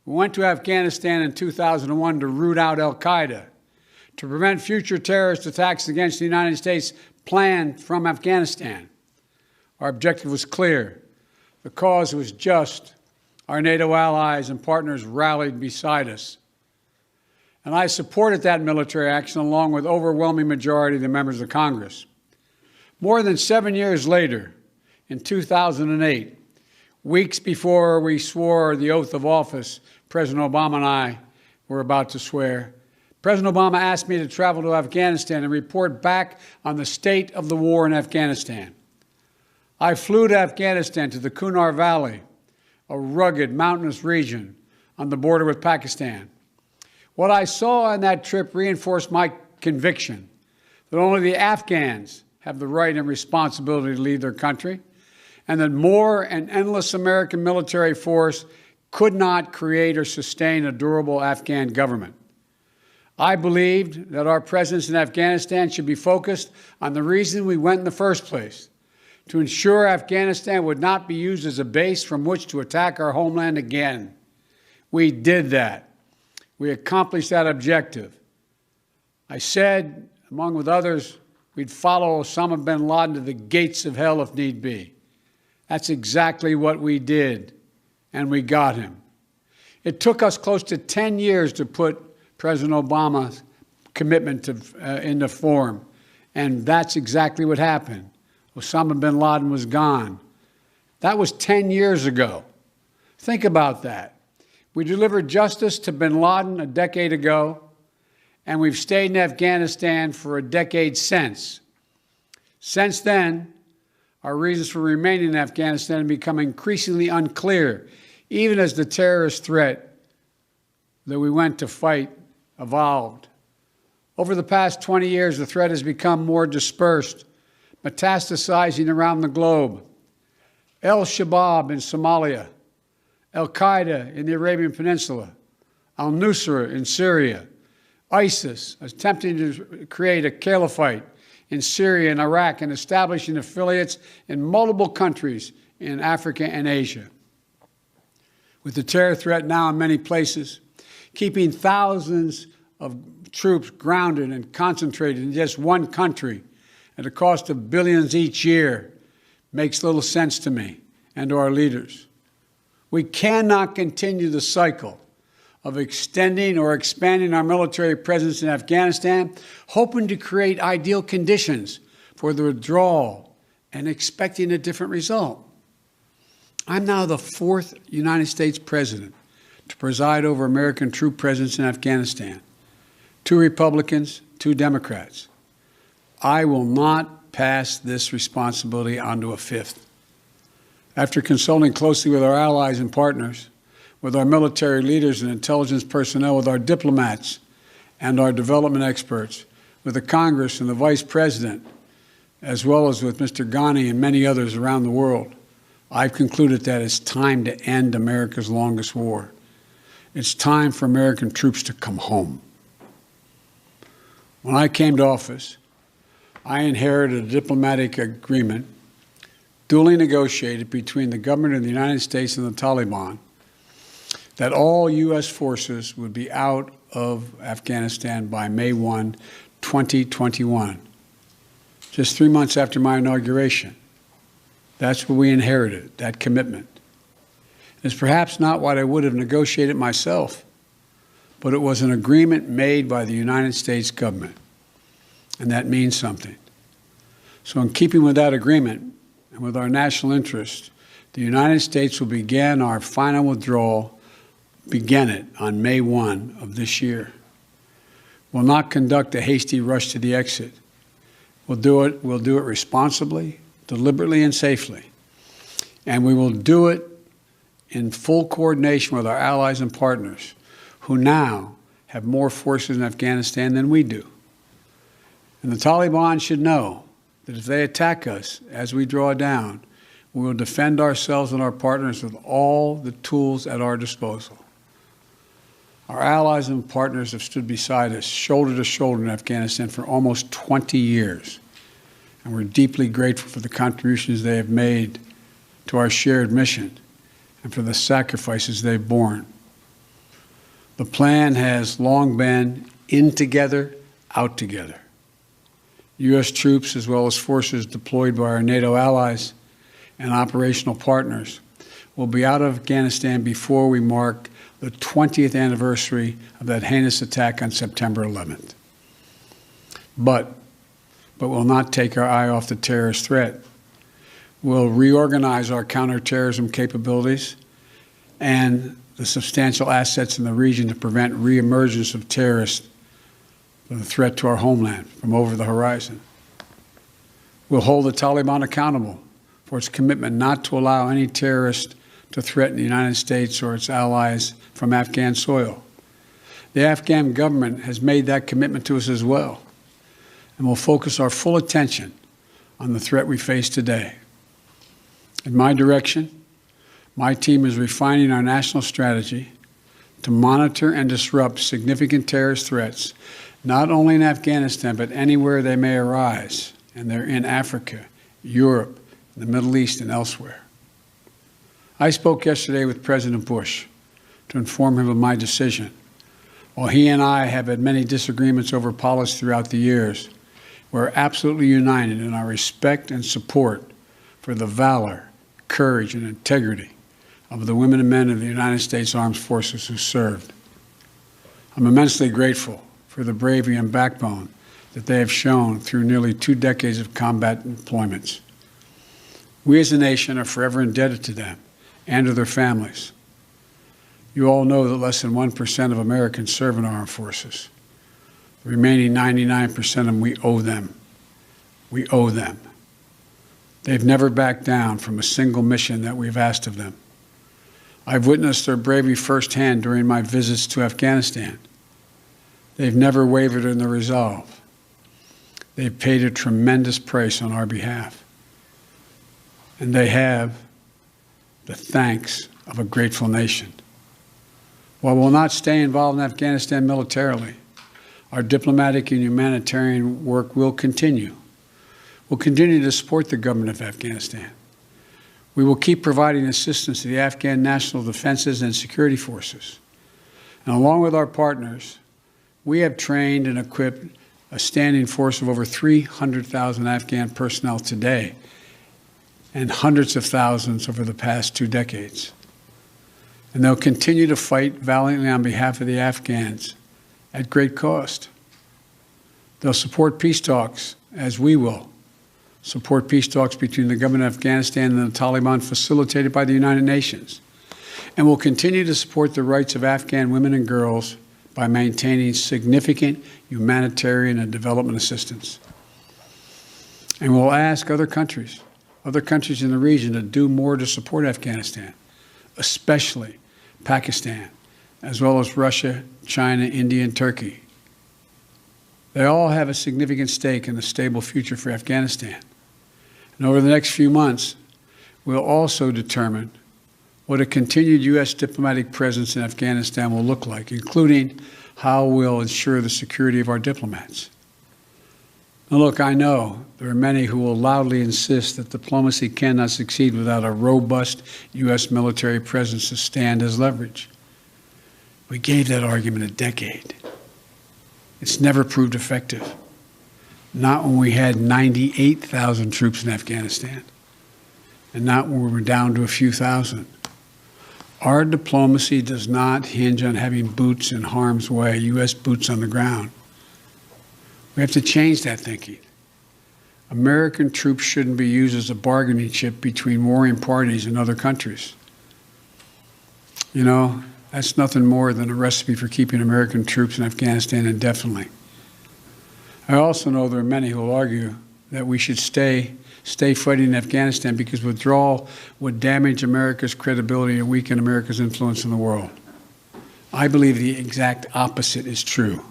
We went to Afghanistan in 2001 to root out al-Qaeda, to prevent future terrorist attacks against the United States planned from Afghanistan. Our objective was clear. The cause was just. Our NATO allies and partners rallied beside us. And I supported that military action along with overwhelming majority of the members of Congress. More than 7 years later, in 2008, weeks before we swore the oath of office, President Obama and I were about to swear, President Obama asked me to travel to Afghanistan and report back on the state of the war in Afghanistan. I flew to Afghanistan, to the Kunar Valley, a rugged mountainous region on the border with Pakistan. What I saw on that trip reinforced my conviction that only the Afghans have the right and responsibility to lead their country, and that more and endless American military force could not create or sustain a durable Afghan government. I believed that our presence in Afghanistan should be focused on the reason we went in the first place, to ensure Afghanistan would not be used as a base from which to attack our homeland again. We did that. We accomplished that objective. I said, among with others, we'd follow Osama bin Laden to the gates of hell if need be. That's exactly what we did, and we got him. It took us close to 10 years to put President Obama's commitment into form, and that's exactly what happened. Osama bin Laden was gone. That was 10 years ago. Think about that. We delivered justice to bin Laden a decade ago, and we've stayed in Afghanistan for a decade since. Since then, our reasons for remaining in Afghanistan have become increasingly unclear, even as the terrorist threat that we went to fight evolved. Over the past 20 years, the threat has become more dispersed, metastasizing around the globe. Al-Shabaab in Somalia, al-Qaeda in the Arabian Peninsula, al-Nusra in Syria, ISIS attempting to create a caliphate in Syria and Iraq and establishing affiliates in multiple countries in Africa and Asia. With the terror threat now in many places, keeping thousands of troops grounded and concentrated in just one country at a cost of billions each year makes little sense to me and to our leaders. We cannot continue the cycle of extending or expanding our military presence in Afghanistan, hoping to create ideal conditions for the withdrawal and expecting a different result. I'm now the 4th United States president to preside over American troop presence in Afghanistan. 2 Republicans, 2 Democrats. I will not pass this responsibility on to a 5th. After consulting closely with our allies and partners, with our military leaders and intelligence personnel, with our diplomats and our development experts, with the Congress and the Vice President, as well as with Mr. Ghani and many others around the world, I've concluded that it's time to end America's longest war. It's time for American troops to come home. When I came to office, I inherited a diplomatic agreement duly negotiated between the government of the United States and the Taliban that all U.S. forces would be out of Afghanistan by May 1, 2021, just 3 months after my inauguration. That's what we inherited, that commitment. It's perhaps not what I would have negotiated myself, but it was an agreement made by the United States government, and that means something. So in keeping with that agreement and with our national interest, the United States will begin our final withdrawal, begin it on May 1 of this year. We'll not conduct a hasty rush to the exit. We'll do it responsibly, deliberately, and safely. And we will do it in full coordination with our allies and partners, who now have more forces in Afghanistan than we do. And the Taliban should know that if they attack us as we draw down, we will defend ourselves and our partners with all the tools at our disposal. Our allies and partners have stood beside us, shoulder to shoulder in Afghanistan for almost 20 years. And we're deeply grateful for the contributions they have made to our shared mission and for the sacrifices they've borne. The plan has long been in together, out together. U.S. troops, as well as forces deployed by our NATO allies and operational partners, will be out of Afghanistan before we mark the 20th anniversary of that heinous attack on September 11th. But we'll not take our eye off the terrorist threat. We'll reorganize our counterterrorism capabilities and the substantial assets in the region to prevent reemergence of terrorists with a threat to our homeland from over the horizon. We'll hold the Taliban accountable for its commitment not to allow any terrorist to threaten the United States or its allies from Afghan soil. The Afghan government has made that commitment to us as well, and we'll focus our full attention on the threat we face today. In my direction, my team is refining our national strategy to monitor and disrupt significant terrorist threats, not only in Afghanistan, but anywhere they may arise, and they're in Africa, Europe, the Middle East, and elsewhere. I spoke yesterday with President Bush to inform him of my decision. While he and I have had many disagreements over policy throughout the years, we're absolutely united in our respect and support for the valor, courage, and integrity of the women and men of the United States Armed Forces who served. I'm immensely grateful for the bravery and backbone that they have shown through nearly 2 decades of combat deployments. We as a nation are forever indebted to them and to their families. You all know that less than 1% of Americans serve in our armed forces. The remaining 99% of them, we owe them. We owe them. They've never backed down from a single mission that we've asked of them. I've witnessed their bravery firsthand during my visits to Afghanistan. They've never wavered in their resolve. They've paid a tremendous price on our behalf. And they have the thanks of a grateful nation. While we'll not stay involved in Afghanistan militarily, our diplomatic and humanitarian work will continue. We'll continue to support the government of Afghanistan. We will keep providing assistance to the Afghan national defenses and security forces. And along with our partners, we have trained and equipped a standing force of over 300,000 Afghan personnel today and hundreds of thousands over the past 2 decades. And they'll continue to fight valiantly on behalf of the Afghans at great cost. They'll support peace talks, as we will support peace talks between the government of Afghanistan and the Taliban facilitated by the United Nations. And we'll continue to support the rights of Afghan women and girls by maintaining significant humanitarian and development assistance. And we'll ask other countries in the region to do more to support Afghanistan, especially Pakistan, as well as Russia, China, India, and Turkey. They all have a significant stake in the stable future for Afghanistan. And over the next few months, we'll also determine what a continued U.S. diplomatic presence in Afghanistan will look like, including how we'll ensure the security of our diplomats. Now, look, I know there are many who will loudly insist that diplomacy cannot succeed without a robust U.S. military presence to stand as leverage. We gave that argument a decade. It's never proved effective. Not when we had 98,000 troops in Afghanistan, and not when we were down to a few thousand. Our diplomacy does not hinge on having boots in harm's way, U.S. boots on the ground. We have to change that thinking. American troops shouldn't be used as a bargaining chip between warring parties and other countries. You know, that's nothing more than a recipe for keeping American troops in Afghanistan indefinitely. I also know there are many who will argue that we should stay fighting in Afghanistan because withdrawal would damage America's credibility and weaken America's influence in the world. I believe the exact opposite is true.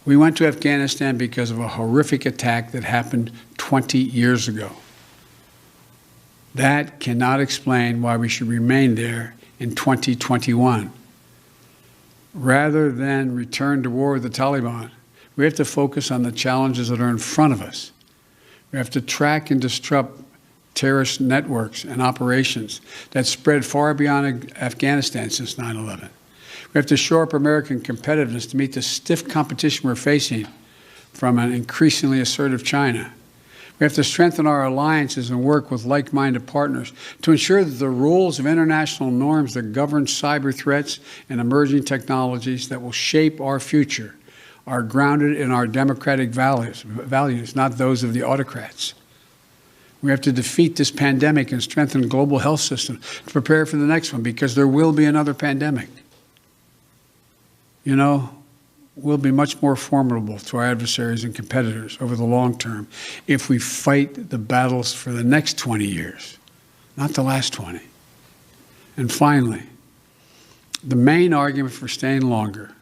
We went to Afghanistan because of a horrific attack that happened 20 years ago. That cannot explain why we should remain there in 2021. Rather than return to war with the Taliban, we have to focus on the challenges that are in front of us. We have to track and disrupt terrorist networks and operations that spread far beyond Afghanistan since 9/11. We have to shore up American competitiveness to meet the stiff competition we're facing from an increasingly assertive China. We have to strengthen our alliances and work with like-minded partners to ensure that the rules of international norms that govern cyber threats and emerging technologies that will shape our future are grounded in our democratic values, not those of the autocrats. We have to defeat this pandemic and strengthen the global health system to prepare for the next one, because there will be another pandemic. You know, we'll be much more formidable to our adversaries and competitors over the long term if we fight the battles for the next 20 years, not the last 20. And finally, the main argument for staying longer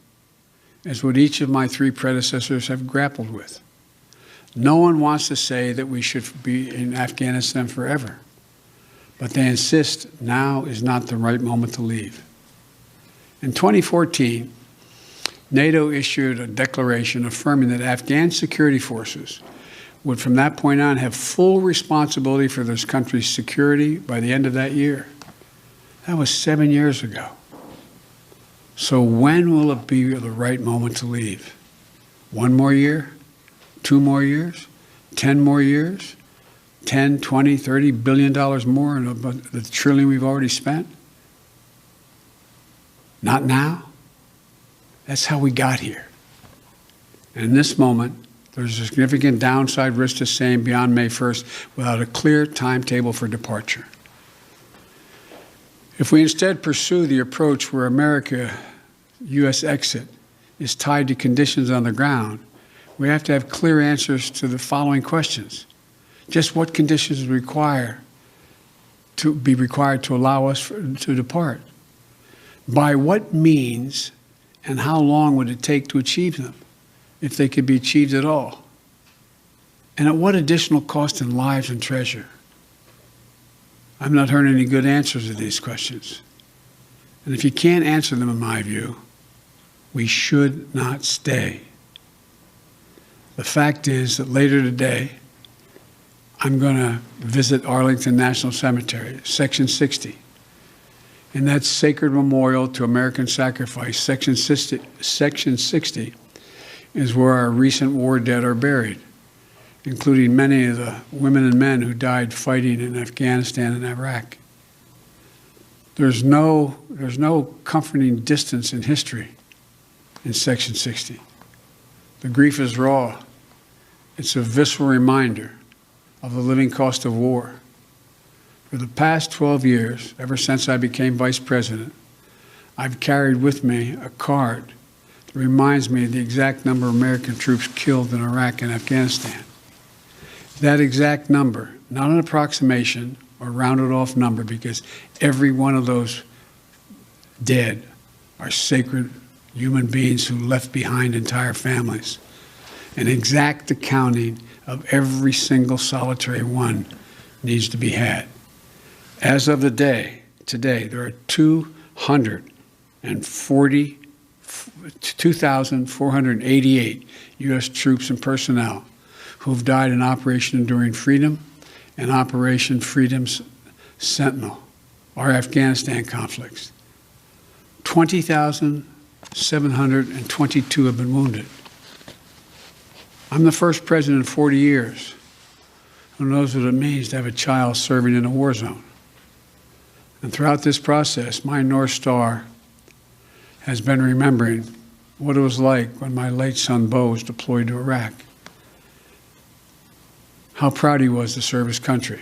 is what each of my three predecessors have grappled with. No one wants to say that we should be in Afghanistan forever, but they insist now is not the right moment to leave. In 2014, NATO issued a declaration affirming that Afghan security forces would from that point on have full responsibility for this country's security by the end of that year. That was 7 years ago. So when will it be the right moment to leave? 1 more year? 2 more years? 10 more years? 10, 20, $30 billion more than the trillion we've already spent? Not now? That's how we got here. And in this moment, there's a significant downside risk to staying beyond May 1st without a clear timetable for departure. If we instead pursue the approach where U.S. exit is tied to conditions on the ground, we have to have clear answers to the following questions. Just what conditions require to be required to allow us to depart? By what means and how long would it take to achieve them, if they could be achieved at all? And at what additional cost in lives and treasure? I've not heard any good answers to these questions. And if you can't answer them, in my view, we should not stay. The fact is that later today, I'm going to visit Arlington National Cemetery, Section 60. In that sacred memorial to American sacrifice, Section 60 is where our recent war dead are buried, including many of the women and men who died fighting in Afghanistan and Iraq. There's no comforting distance in history in Section 60. The grief is raw. It's a visceral reminder of the living cost of war. For the past 12 years, ever since I became vice president, I've carried with me a card that reminds me of the exact number of American troops killed in Iraq and Afghanistan. That exact number, not an approximation or rounded off number, because every one of those dead are sacred human beings who left behind entire families. An exact accounting of every single solitary one needs to be had. As of today, there are 2,488 U.S. troops and personnel who have died in Operation Enduring Freedom and Operation Freedom's Sentinel, our Afghanistan conflicts. 20,722 have been wounded. I'm the first president in 40 years who knows what it means to have a child serving in a war zone. And throughout this process, my North Star has been remembering what it was like when my late son, Bo, was deployed to Iraq. How proud he was to serve his country,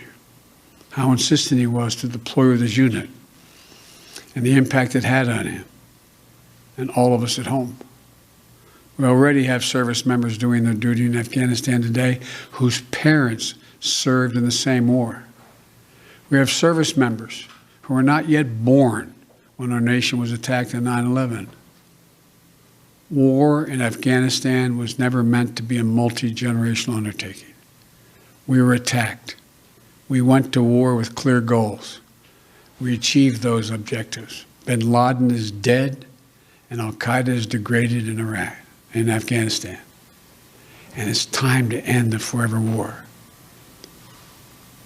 how insistent he was to deploy with his unit, and the impact it had on him and all of us at home. We already have service members doing their duty in Afghanistan today whose parents served in the same war. We have service members who were not yet born when our nation was attacked on 9/11. War in Afghanistan was never meant to be a multi-generational undertaking. We were attacked. We went to war with clear goals. We achieved those objectives. Bin Laden is dead, and Al-Qaeda is degraded in Iraq, in Afghanistan. And it's time to end the forever war.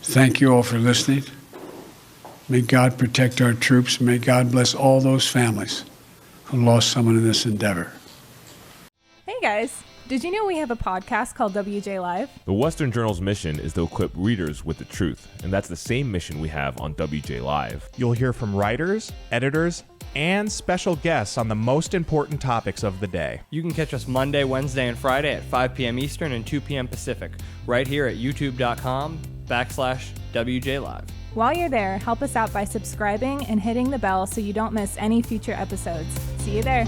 Thank you all for listening. May God protect our troops. May God bless all those families who lost someone in this endeavor. Hey guys, did you know we have a podcast called WJ Live? The Western Journal's mission is to equip readers with the truth, and that's the same mission we have on WJ Live. You'll hear from writers, editors, and special guests on the most important topics of the day. You can catch us Monday, Wednesday, and Friday at 5 p.m. Eastern and 2 p.m. Pacific, right here at youtube.com/WJ Live. While you're there, help us out by subscribing and hitting the bell so you don't miss any future episodes. See you there.